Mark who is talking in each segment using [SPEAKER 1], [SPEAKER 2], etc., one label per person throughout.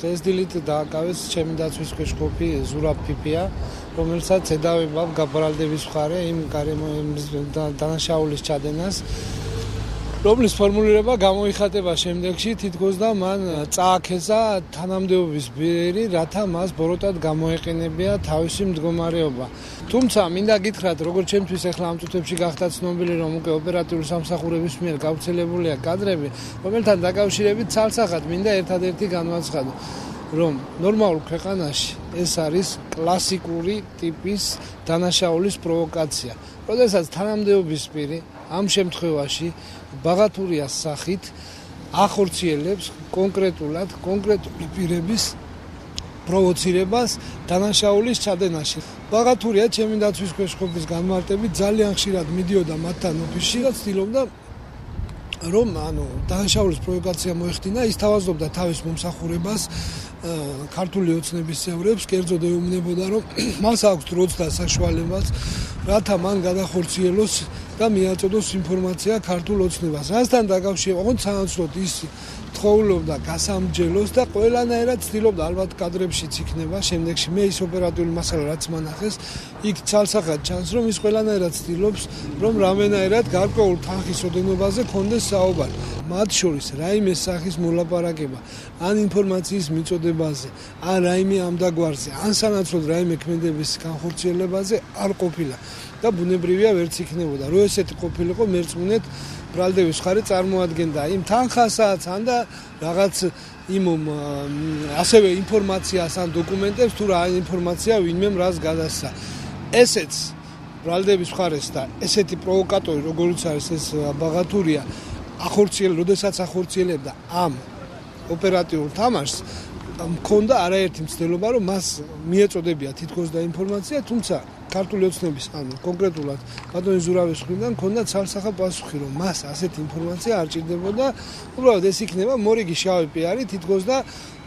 [SPEAKER 1] დღეს დილით დააკავეს ჩემი დაცვის ქვეშ ყოფი ზურაბ ფიფია, რომელსაც ედავება გაბრალდების მხარე იმ დანაშაულის ჩადენას, რომლის ფორმულირება გამოიხატება შემდეგში თითქოს და მან წააქეზა თანამდებობის ბირი, რათა მას ბოროტად გამოეყენებია თავისი მდგომარეობა. თუმცა მინდა გითხრათ, როგორც ჩემთვის ახლა ამ წუთებში გახდა ცნობილი, რომ უკვე ოპერატიული სამსახურების მიერ გავრცელებულია კადრები, რომელთან დაკავშირებით ცალსახად მინდა ერთადერთი განვაცხადო, რომ ნორმალურ ქვეყანაში ეს არის კლასიკური ტიპის დანაშაულის პროვოკაცია. როდესაც თანამდებობის პირი ამ შემთხვევაში ბაღათურიას სახით ახორციელებს კონკრეტულად კონკრეტული პირების პროვოცირებას დანაშაულის ჩადენაში. ბაღათურია ჩემი დაცვის ქვეშ ყოფის განმარტებით ძალიან ხშირად მიდიოდა მათთან ოფისში და ცდილობდა რომ დანაშაულის პროვოკაცია მოეხდინა, ის თავაზობდა თავის მომსახურებას ქართული ოცნების წევრებს, კერძოდ ეუბნებოდა, რომ მას აქვს დროც და საშუალებაც, რათა მან გადახორციელოს და მიაწოდოს ინფორმაცია ქართულ ოცნებას. რასთან დაკავშირებით, ოღონდ სანაცვლოდ ის თხოვლობდა გასამჯელოს და ყველანაირად ცდილობდა, ალბათ კადრებშიც იქნება, შემდეგში მე ის ოპერატიული მასალა რაც მანახეს, იქ ცალსახად ჩანს, რომ ის ყველანაირად ცდილობს, რომ რამენაირად გარკვეულ თანხის ოდენობაზე კონდეს საუბარი. მათ შორის რაიმე სახის მოლაპარაკება, ან ინფორმაციის მიწოდებაზე, ან რაიმე ამდაგვარზე, ან სანაცვლოდ რაიმე ქმედების განხორციელებაზე არ ყოფილა და ბუნებრივია ვერც იქნებოდა. რო ესეთი ყოფილიყო, მერწმუნეთ ბრალდების მხარე წარმოადგენდა იმ თანხასაც, ან და რაღაც იმ ასევე ინფორმაციას ან დოკუმენტებს თუ რა ინფორმაცია ვინმემ რას გადასცა. ესეც ბრალდების მხარეს და ესეთი პროვოკატორი, როგორც არის ეს ბაღათურია, როდესაც ახორციელებდა ამ ოპერატიულ თამაშს, მქონდა არაერთი მცდელობა, რომ მას მიეწოდებია თითქოს და ინფორმაცია, თუმცა ქართული ოცნების კონკრეტულად ბატონი ზურავის მხრიდან მქონდა ცალსახა პასუხი, რომ მას ასეთი ინფორმაცია არ ჭირდებოდა, უბრალოდ ეს იქნება მორიგი შავი პიარი, თითქოს და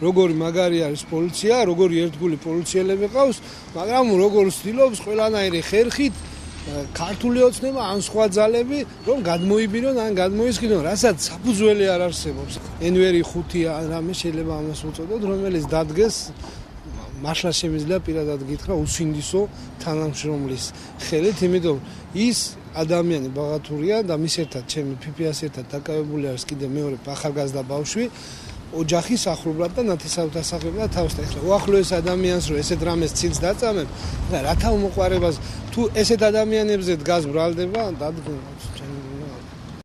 [SPEAKER 1] როგორი მაგარი არის პოლიცია, როგორი ერთგული პოლიციელები ყავს, მაგრამ როგორ ცდილობს ყველანაირი ხერხით ქართული ოცნება ან სხვა ძალები რომ გადმოიბირონ ან გადმოისყიდონ, რასაც საფუძველი არ არსებობს. ენვერი 5 ან რამე შეიძლება ამას უწოდოთ, რომელიც დადგეს მართლა შემიძლია პირადად გითხრა უსინდისო თანამშრომლის ხელით, იმიტომ ის ადამიანი ბაღათურია და მის ერთად ჩემი ფიფიას ერთად დაკავებული არის კიდე მეორე ახალგაზრდა ბავშვი, ოჯახის ახლობლად და ნათესავდასაღებად თავს და ეხლა უახლოეს ადამიანს რომ ესეთ რამეს ცილს დაწამებ, რათა უმოყვარებას თუ ესეთ ადამიანებზე დგას ბრალდება, დადგმობს.